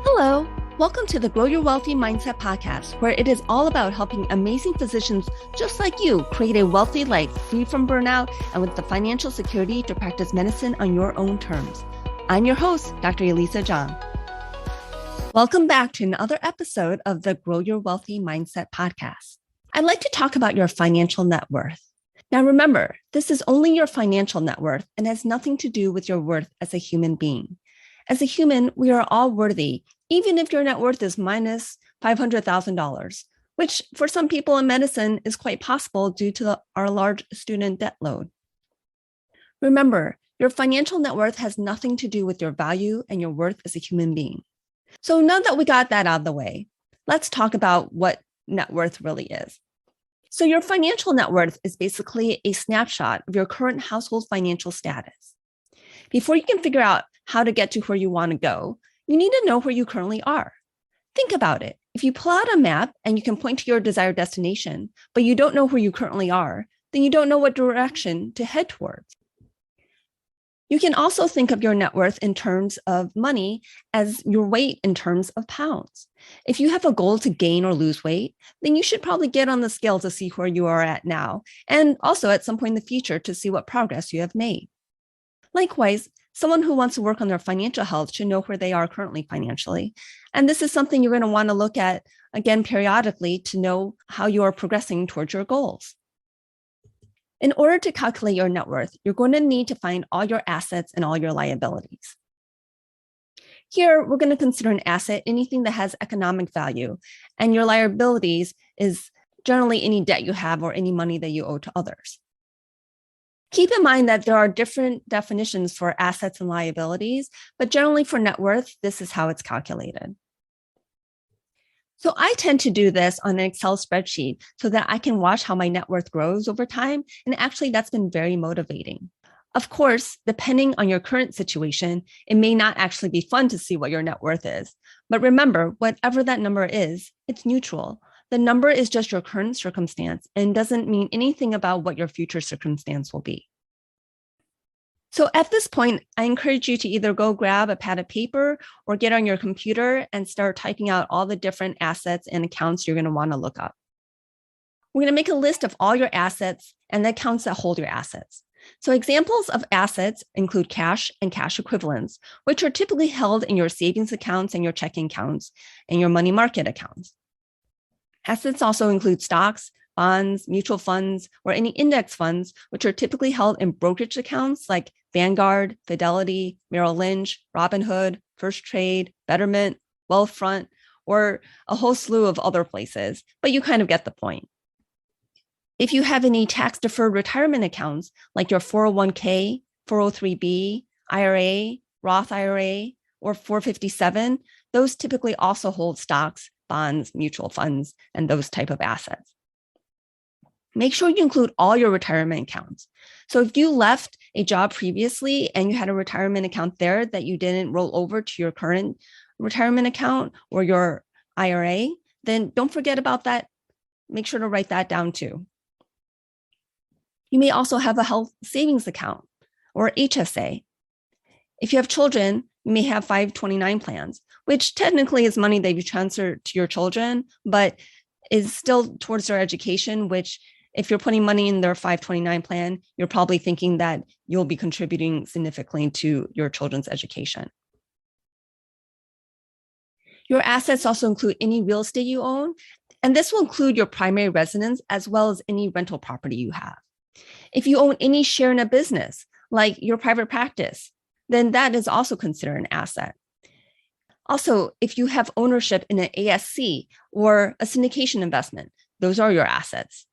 Hello, welcome to the Grow Your Wealthy Mindset podcast, where it is all about helping amazing physicians just like you create a wealthy life free from burnout and with the financial security to practice medicine on your own terms. I'm your host, Dr. Elisa Zhang. Welcome back to another episode of the Grow Your Wealthy Mindset podcast. I'd like to talk about your financial net worth. Now, remember, this is only your financial net worth and has nothing to do with your worth as a human being. As a human, we are all worthy, even if your net worth is minus $500,000, which for some people in medicine is quite possible due to our large student debt load. Remember, your financial net worth has nothing to do with your value and your worth as a human being. So now that we got that out of the way, let's talk about what net worth really is. So your financial net worth is basically a snapshot of your current household financial status. Before you can figure out how to get to where you want to go, you need to know where you currently are. Think about it. If you pull out a map and you can point to your desired destination, but you don't know where you currently are, then you don't know what direction to head towards. You can also think of your net worth in terms of money as your weight in terms of pounds. If you have a goal to gain or lose weight, then you should probably get on the scale to see where you are at now, and also at some point in the future to see what progress you have made. Likewise, someone who wants to work on their financial health should know where they are currently financially. And this is something you're going to want to look at again periodically to know how you are progressing towards your goals. In order to calculate your net worth, you're going to need to find all your assets and all your liabilities. Here, we're going to consider an asset anything that has economic value, and your liabilities is generally any debt you have or any money that you owe to others. Keep in mind that there are different definitions for assets and liabilities, but generally for net worth, this is how it's calculated. So I tend to do this on an Excel spreadsheet so that I can watch how my net worth grows over time, and actually that's been very motivating. Of course, depending on your current situation, it may not actually be fun to see what your net worth is, but remember, whatever that number is, it's neutral. The number is just your current circumstance and doesn't mean anything about what your future circumstance will be. So at this point, I encourage you to either go grab a pad of paper or get on your computer and start typing out all the different assets and accounts you're going to want to look up. We're going to make a list of all your assets and the accounts that hold your assets. So examples of assets include cash and cash equivalents, which are typically held in your savings accounts and your checking accounts and your money market accounts. Assets also include stocks, bonds, mutual funds, or any index funds, which are typically held in brokerage accounts like Vanguard, Fidelity, Merrill Lynch, Robinhood, First Trade, Betterment, Wealthfront, or a whole slew of other places, but you kind of get the point. If you have any tax-deferred retirement accounts like your 401k, 403b, IRA, Roth IRA, or 457, those typically also hold stocks, bonds, mutual funds, and those type of assets. Make sure you include all your retirement accounts. So if you left a job previously and you had a retirement account there that you didn't roll over to your current retirement account or your IRA, then don't forget about that. Make sure to write that down too. You may also have a health savings account or HSA. If you have children, you may have 529 plans, which technically is money that you transfer to your children, but is still towards their education, which if you're putting money in their 529 plan, you're probably thinking that you'll be contributing significantly to your children's education. Your assets also include any real estate you own, and this will include your primary residence as well as any rental property you have. If you own any share in a business, like your private practice, then that is also considered an asset. Also, if you have ownership in an ASC or a syndication investment, those are your assets.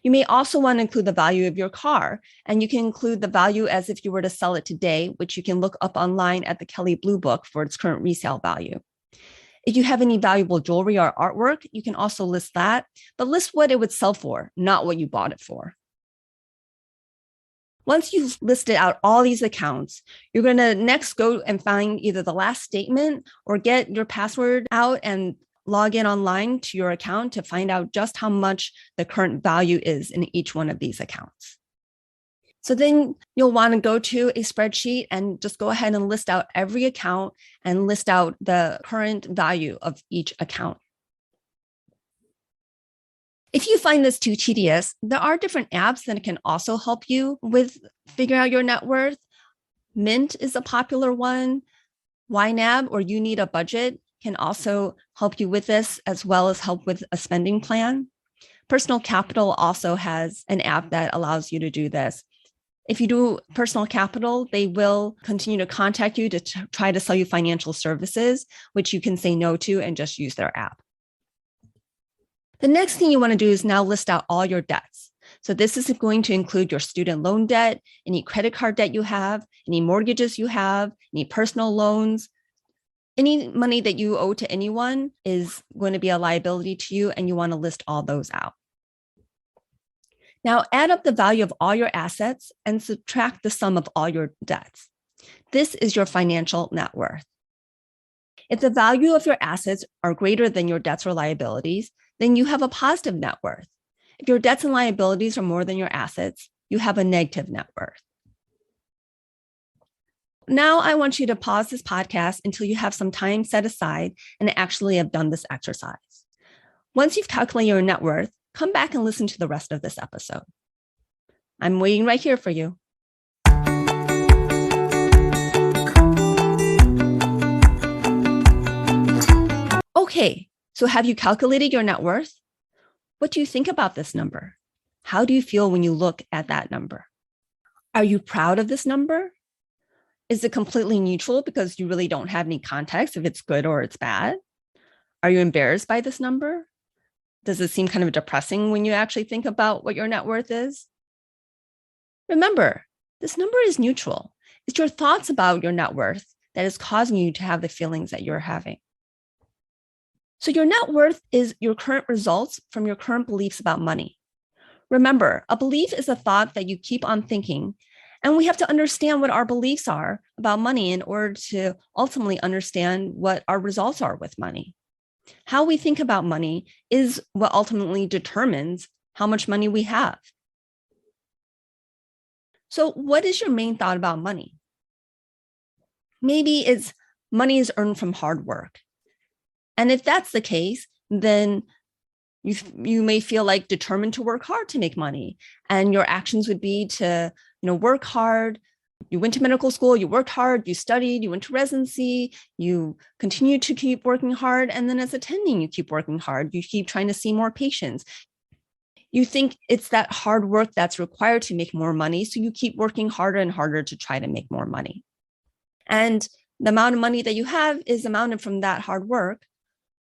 You may also want to include the value of your car, and you can include the value as if you were to sell it today, which you can look up online at the Kelley Blue Book for its current resale value. If you have any valuable jewelry or artwork, you can also list that, but list what it would sell for, not what you bought it for. Once you've listed out all these accounts, you're going to next go and find either the last statement or get your password out and log in online to your account to find out just how much the current value is in each one of these accounts. So then you'll want to go to a spreadsheet and just go ahead and list out every account and list out the current value of each account. If you find this too tedious, there are different apps that can also help you with figuring out your net worth. Mint is a popular one. YNAB, or You Need a Budget, can also help you with this, as well as help with a spending plan. Personal Capital also has an app that allows you to do this. If you do Personal Capital, they will continue to contact you to try to sell you financial services, which you can say no to and just use their app. The next thing you want to do is now list out all your debts. So this is going to include your student loan debt, any credit card debt you have, any mortgages you have, any personal loans. Any money that you owe to anyone is going to be a liability to you, and you want to list all those out. Now add up the value of all your assets and subtract the sum of all your debts. This is your financial net worth. If the value of your assets are greater than your debts or liabilities, then you have a positive net worth. If your debts and liabilities are more than your assets, you have a negative net worth. Now I want you to pause this podcast until you have some time set aside and actually have done this exercise. Once you've calculated your net worth, come back and listen to the rest of this episode. I'm waiting right here for you. Okay, so have you calculated your net worth? What do you think about this number? How do you feel when you look at that number? Are you proud of this number? Is it completely neutral because you really don't have any context if it's good or it's bad? Are you embarrassed by this number? Does it seem kind of depressing when you actually think about what your net worth is? Remember, this number is neutral. It's your thoughts about your net worth that is causing you to have the feelings that you're having. So your net worth is your current results from your current beliefs about money. Remember, a belief is a thought that you keep on thinking, and we have to understand what our beliefs are about money in order to ultimately understand what our results are with money. How we think about money is what ultimately determines how much money we have. So what is your main thought about money? Maybe it's money is earned from hard work. And if that's the case, then you may feel like determined to work hard to make money. And your actions would be to, work hard. You went to medical school, you worked hard, you studied, you went to residency, you continue to keep working hard. And then as attending, you keep working hard. You keep trying to see more patients. You think it's that hard work that's required to make more money. So you keep working harder and harder to try to make more money. And the amount of money that you have is amounted from that hard work.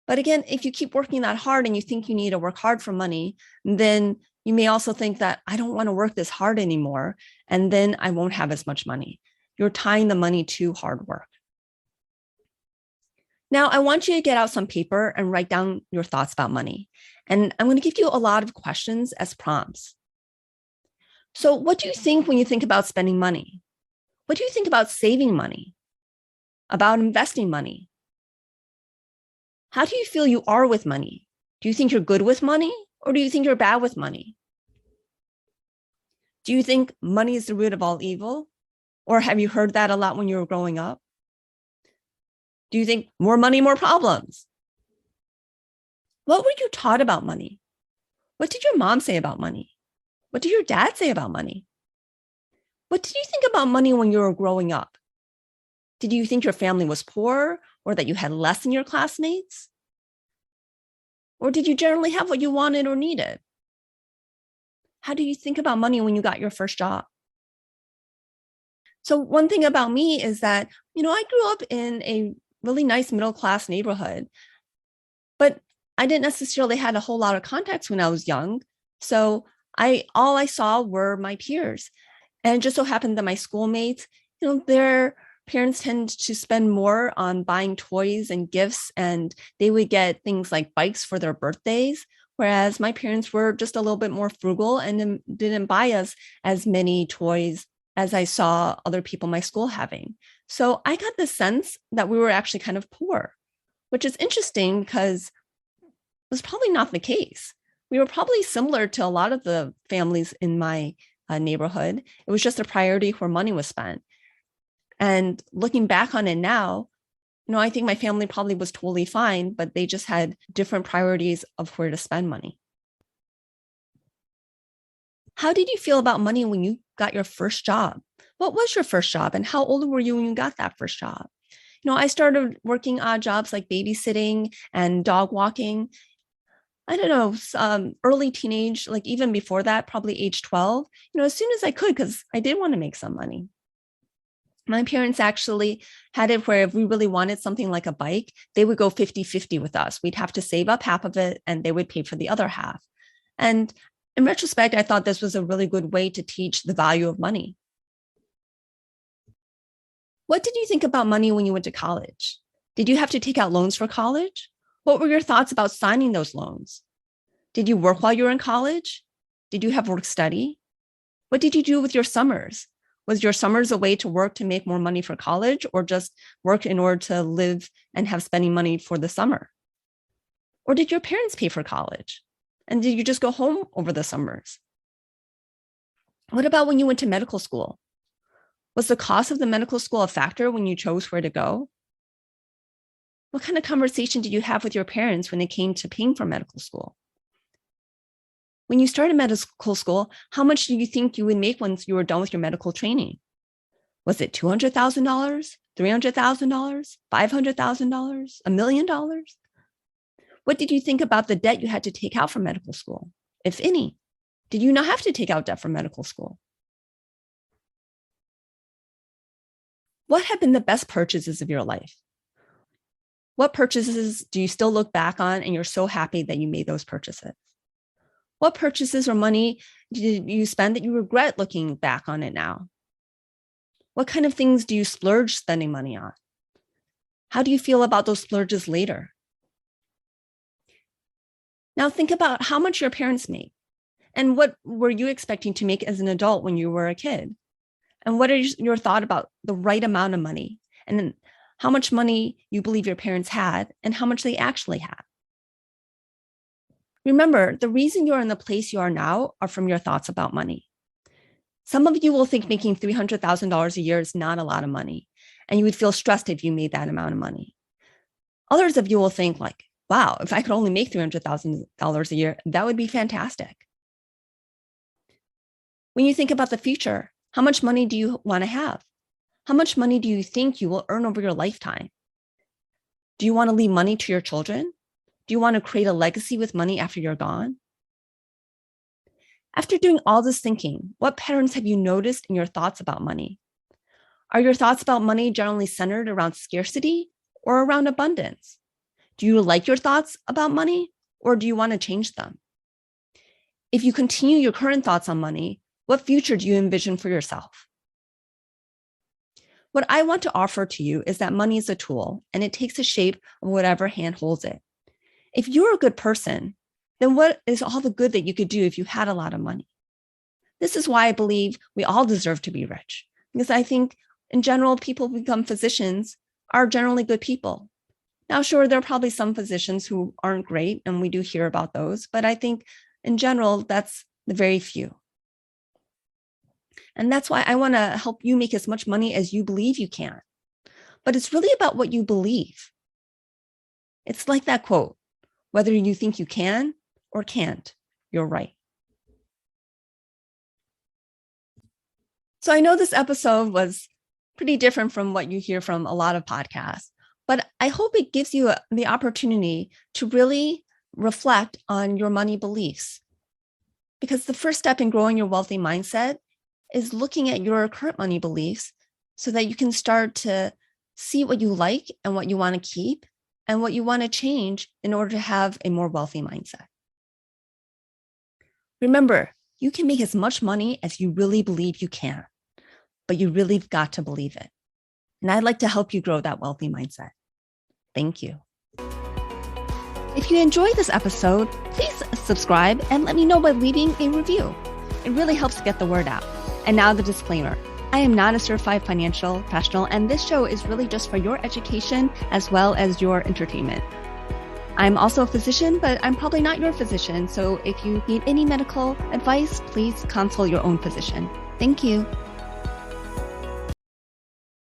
But again, if you keep working that hard and you think you need to work hard for money, then you may also think that I don't want to work this hard anymore, and then I won't have as much money. You're tying the money to hard work. Now, I want you to get out some paper and write down your thoughts about money. And I'm going to give you a lot of questions as prompts. So what do you think when you think about spending money? What do you think about saving money? About investing money? How do you feel you are with money? Do you think you're good with money, or do you think you're bad with money? Do you think money is the root of all evil? Or have you heard that a lot when you were growing up? Do you think more money, more problems? What were you taught about money? What did your mom say about money? What did your dad say about money? What did you think about money when you were growing up? Did you think your family was poor, or that you had less than your classmates? Or did you generally have what you wanted or needed? How do you think about money when you got your first job? So one thing about me is that, I grew up in a really nice middle-class neighborhood, but I didn't necessarily have a whole lot of contacts when I was young. So all I saw were my peers. And it just so happened that my schoolmates, their parents tend to spend more on buying toys and gifts, and they would get things like bikes for their birthdays, whereas my parents were just a little bit more frugal and didn't buy us as many toys as I saw other people in my school having. So I got the sense that we were actually kind of poor, which is interesting because it was probably not the case. We were probably similar to a lot of the families in my neighborhood. It was just a priority where money was spent. And looking back on it now, I think my family probably was totally fine, but they just had different priorities of where to spend money. How did you feel about money when you got your first job? What was your first job and how old were you when you got that first job? I started working odd jobs like babysitting and dog walking. I don't know, early teenage, like even before that, probably age 12, as soon as I could, because I did want to make some money. My parents actually had it where if we really wanted something like a bike, they would go 50-50 with us. We'd have to save up half of it and they would pay for the other half. And in retrospect, I thought this was a really good way to teach the value of money. What did you think about money when you went to college? Did you have to take out loans for college? What were your thoughts about signing those loans? Did you work while you were in college? Did you have work study? What did you do with your summers? Was your summers a way to work to make more money for college or just work in order to live and have spending money for the summer? Or did your parents pay for college? And did you just go home over the summers? What about when you went to medical school? Was the cost of the medical school a factor when you chose where to go? What kind of conversation did you have with your parents when it came to paying for medical school? When you started medical school, how much do you think you would make once you were done with your medical training? Was it $200,000, $300,000, $500,000, $1 million? What did you think about the debt you had to take out for medical school, if any? Did you not have to take out debt for medical school? What have been the best purchases of your life? What purchases do you still look back on and you're so happy that you made those purchases? What purchases or money did you spend that you regret looking back on it now? What kind of things do you splurge spending money on? How do you feel about those splurges later? Now think about how much your parents make and what were you expecting to make as an adult when you were a kid? And what are your thoughts about the right amount of money and how much money you believe your parents had and how much they actually had? Remember, the reason you're in the place you are now are from your thoughts about money. Some of you will think making $300,000 a year is not a lot of money, and you would feel stressed if you made that amount of money. Others of you will think like, wow, if I could only make $300,000 a year, that would be fantastic. When you think about the future, how much money do you want to have? How much money do you think you will earn over your lifetime? Do you want to leave money to your children? Do you want to create a legacy with money after you're gone? After doing all this thinking, what patterns have you noticed in your thoughts about money? Are your thoughts about money generally centered around scarcity or around abundance? Do you like your thoughts about money or do you want to change them? If you continue your current thoughts on money, what future do you envision for yourself? What I want to offer to you is that money is a tool and it takes the shape of whatever hand holds it. If you're a good person, then what is all the good that you could do if you had a lot of money? This is why I believe we all deserve to be rich, because I think in general, people who become physicians are generally good people. Now, sure, there are probably some physicians who aren't great, and we do hear about those, but I think in general, that's the very few. And that's why I want to help you make as much money as you believe you can. But it's really about what you believe. It's like that quote, whether you think you can or can't, you're right. So I know this episode was pretty different from what you hear from a lot of podcasts, but I hope it gives you the opportunity to really reflect on your money beliefs. Because the first step in growing your wealthy mindset is looking at your current money beliefs so that you can start to see what you like and what you want to keep and what you want to change in order to have a more wealthy mindset. Remember, you can make as much money as you really believe you can, but you really have got to believe it. And I'd like to help you grow that wealthy mindset. Thank you. If you enjoyed this episode, please subscribe and let me know by leaving a review. It really helps to get the word out. And now the disclaimer. I am not a certified financial professional, and this show is really just for your education as well as your entertainment. I'm also a physician, but I'm probably not your physician. So if you need any medical advice, please consult your own physician. Thank you.